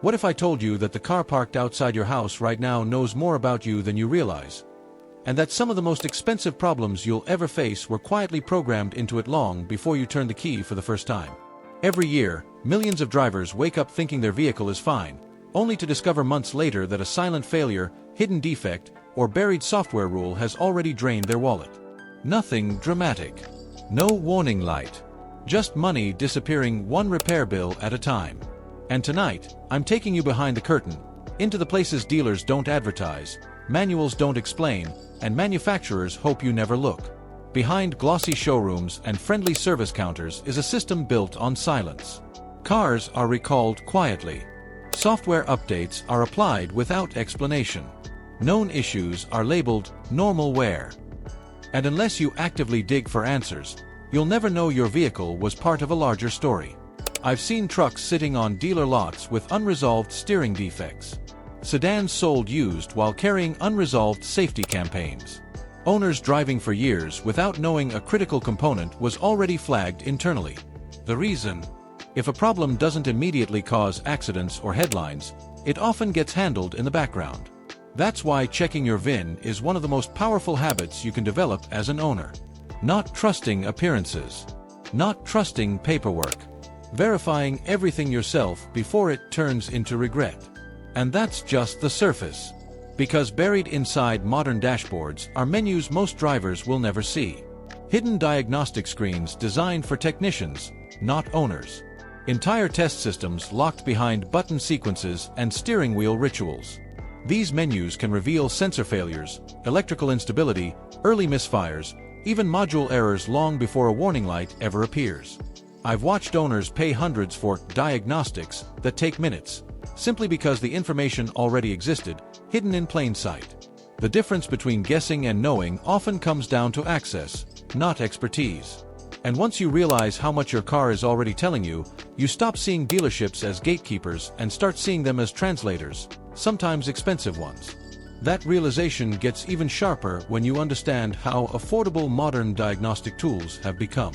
What if I told you that the car parked outside your house right now knows more about you than you realize? And that some of the most expensive problems you'll ever face were quietly programmed into it long before you turned the key for the first time. Every year, millions of drivers wake up thinking their vehicle is fine, only to discover months later that a silent failure, hidden defect, or buried software rule has already drained their wallet. Nothing dramatic. No warning light. Just money disappearing one repair bill at a time. And tonight, I'm taking you behind the curtain, into the places dealers don't advertise, manuals don't explain, and manufacturers hope you never look. Behind glossy showrooms and friendly service counters is a system built on silence. Cars are recalled quietly. Software updates are applied without explanation. Known issues are labeled normal wear. And unless you actively dig for answers, you'll never know your vehicle was part of a larger story. I've seen trucks sitting on dealer lots with unresolved steering defects. Sedans sold used while carrying unresolved safety campaigns. Owners driving for years without knowing a critical component was already flagged internally. The reason? If a problem doesn't immediately cause accidents or headlines, it often gets handled in the background. That's why checking your VIN is one of the most powerful habits you can develop as an owner. Not trusting appearances. Not trusting paperwork. Verifying everything yourself before it turns into regret. And that's just the surface. Because buried inside modern dashboards are menus most drivers will never see. Hidden diagnostic screens designed for technicians, not owners. Entire test systems locked behind button sequences and steering wheel rituals. These menus can reveal sensor failures, electrical instability, early misfires, even module errors long before a warning light ever appears. I've watched owners pay hundreds for diagnostics that take minutes, simply because the information already existed, hidden in plain sight. The difference between guessing and knowing often comes down to access, not expertise. And once you realize how much your car is already telling you, you stop seeing dealerships as gatekeepers and start seeing them as translators, sometimes expensive ones. That realization gets even sharper when you understand how affordable modern diagnostic tools have become.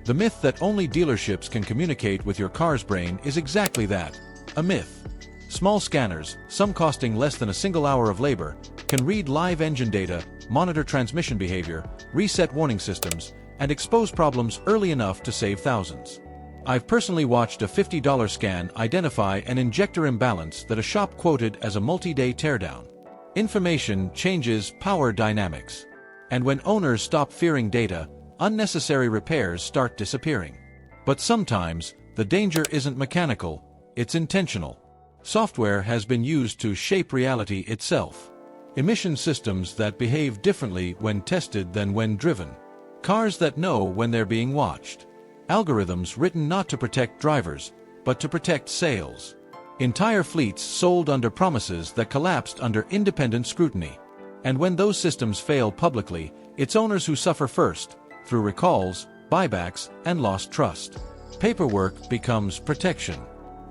The myth that only dealerships can communicate with your car's brain is exactly that, a myth. Small scanners, some costing less than a single hour of labor, can read live engine data, monitor transmission behavior, reset warning systems, and expose problems early enough to save thousands. I've personally watched a $50 scan identify an injector imbalance that a shop quoted as a multi-day teardown. Information changes power dynamics. And when owners stop fearing data, unnecessary repairs start disappearing. But sometimes, the danger isn't mechanical, it's intentional. Software has been used to shape reality itself. Emission systems that behave differently when tested than when driven. Cars that know when they're being watched. Algorithms written not to protect drivers, but to protect sales. Entire fleets sold under promises that collapsed under independent scrutiny. And when those systems fail publicly, it's owners who suffer first, through recalls, buybacks, and lost trust. Paperwork becomes protection.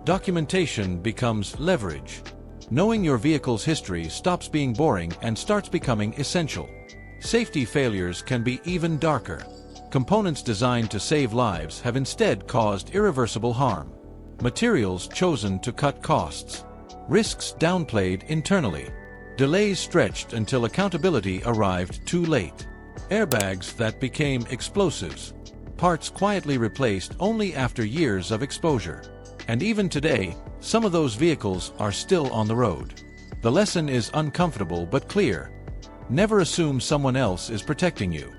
Documentation becomes leverage. Knowing your vehicle's history stops being boring and starts becoming essential. Safety failures can be even darker. Components designed to save lives have instead caused irreversible harm. Materials chosen to cut costs. Risks downplayed internally. Delays stretched until accountability arrived too late. Airbags that became explosives. Parts quietly replaced only after years of exposure. And even today, some of those vehicles are still on the road. The lesson is uncomfortable but clear. Never assume someone else is protecting you.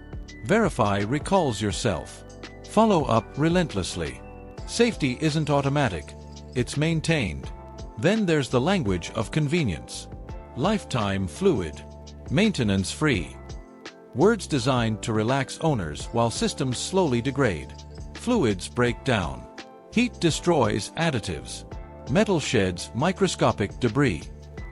Verify recalls yourself. Follow up relentlessly. Safety isn't automatic, it's maintained. Then there's the language of convenience. Lifetime fluid. Maintenance free. Words designed to relax owners while systems slowly degrade. Fluids break down. Heat destroys additives. Metal sheds microscopic debris.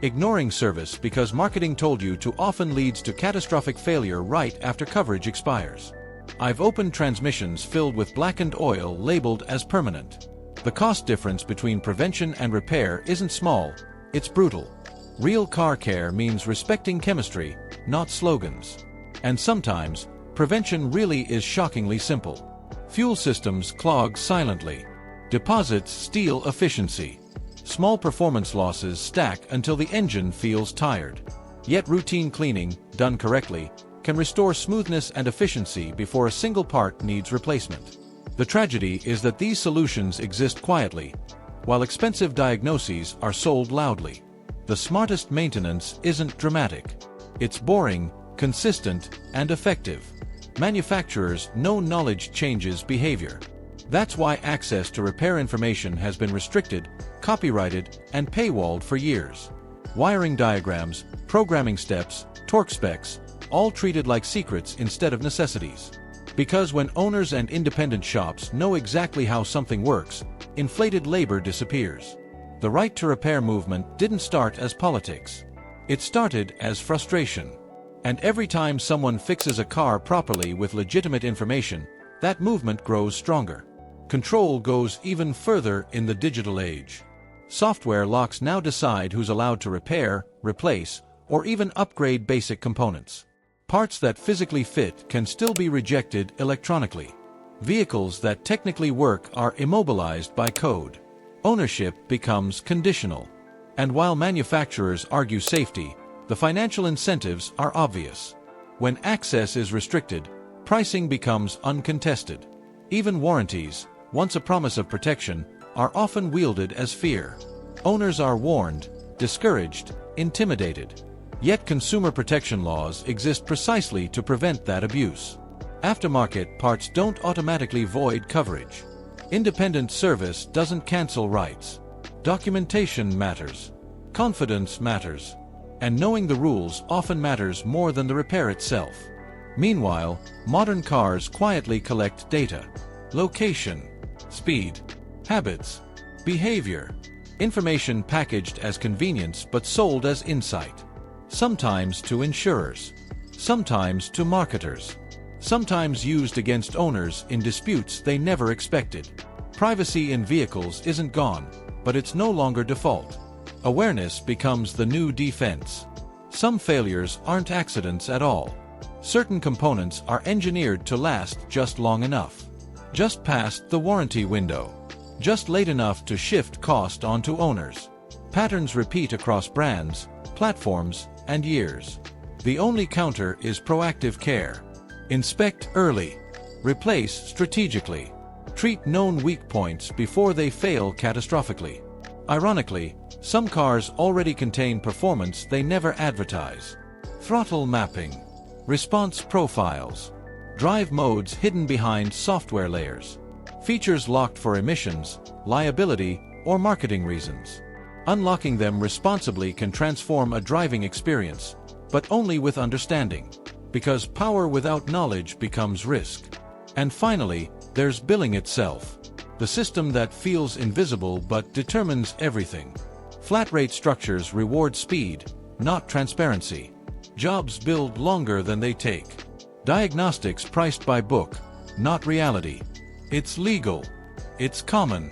Ignoring service because marketing told you to often leads to catastrophic failure right after coverage expires. I've opened transmissions filled with blackened oil labeled as permanent. The cost difference between prevention and repair isn't small, it's brutal. Real car care means respecting chemistry, not slogans. And sometimes, prevention really is shockingly simple. Fuel systems clog silently. Deposits steal efficiency. Small performance losses stack until the engine feels tired. Yet routine cleaning, done correctly, can restore smoothness and efficiency before a single part needs replacement. The tragedy is that these solutions exist quietly, while expensive diagnoses are sold loudly. The smartest maintenance isn't dramatic. It's boring, consistent, and effective. Manufacturers know knowledge changes behavior. That's why access to repair information has been restricted, copyrighted, and paywalled for years. Wiring diagrams, programming steps, torque specs, all treated like secrets instead of necessities. Because when owners and independent shops know exactly how something works, inflated labor disappears. The right to repair movement didn't start as politics. It started as frustration. And every time someone fixes a car properly with legitimate information, that movement grows stronger. Control goes even further in the digital age. Software locks now decide who's allowed to repair, replace, or even upgrade basic components. Parts that physically fit can still be rejected electronically. Vehicles that technically work are immobilized by code. Ownership becomes conditional. And while manufacturers argue safety, the financial incentives are obvious. When access is restricted, pricing becomes uncontested. Even warranties, once a promise of protection, are often wielded as fear. Owners are warned, discouraged, intimidated. Yet consumer protection laws exist precisely to prevent that abuse. Aftermarket parts don't automatically void coverage. Independent service doesn't cancel rights. Documentation matters. Confidence matters. And knowing the rules often matters more than the repair itself. Meanwhile, modern cars quietly collect data. Location, speed, habits, behavior. Information packaged as convenience but sold as insight. Sometimes to insurers. Sometimes to marketers. Sometimes used against owners in disputes they never expected. Privacy in vehicles isn't gone, but it's no longer default. Awareness becomes the new defense. Some failures aren't accidents at all. Certain components are engineered to last just long enough. Just past the warranty window. Just late enough to shift cost onto owners. Patterns repeat across brands, platforms, and years. The only counter is proactive care. Inspect early. Replace strategically. Treat known weak points before they fail catastrophically. Ironically, some cars already contain performance they never advertise. Throttle mapping. Response profiles. Drive modes hidden behind software layers. Features locked for emissions, liability, or marketing reasons. Unlocking them responsibly can transform a driving experience, but only with understanding. Because power without knowledge becomes risk. And finally, there's billing itself. The system that feels invisible but determines everything. Flat rate structures reward speed, not transparency. Jobs build longer than they take. Diagnostics priced by book, not reality. It's legal. It's common.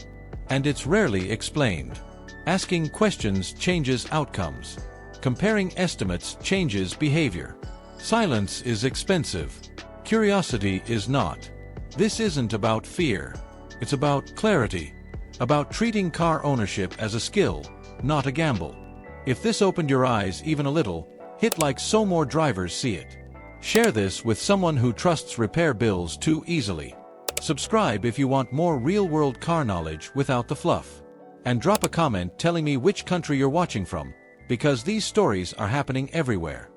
And it's rarely explained. Asking questions changes outcomes. Comparing estimates changes behavior. Silence is expensive. Curiosity is not. This isn't about fear. It's about clarity. About treating car ownership as a skill, not a gamble. If this opened your eyes even a little, hit like so more drivers see it. Share this with someone who trusts repair bills too easily. Subscribe if you want more real-world car knowledge without the fluff. And drop a comment telling me which country you're watching from, because these stories are happening everywhere.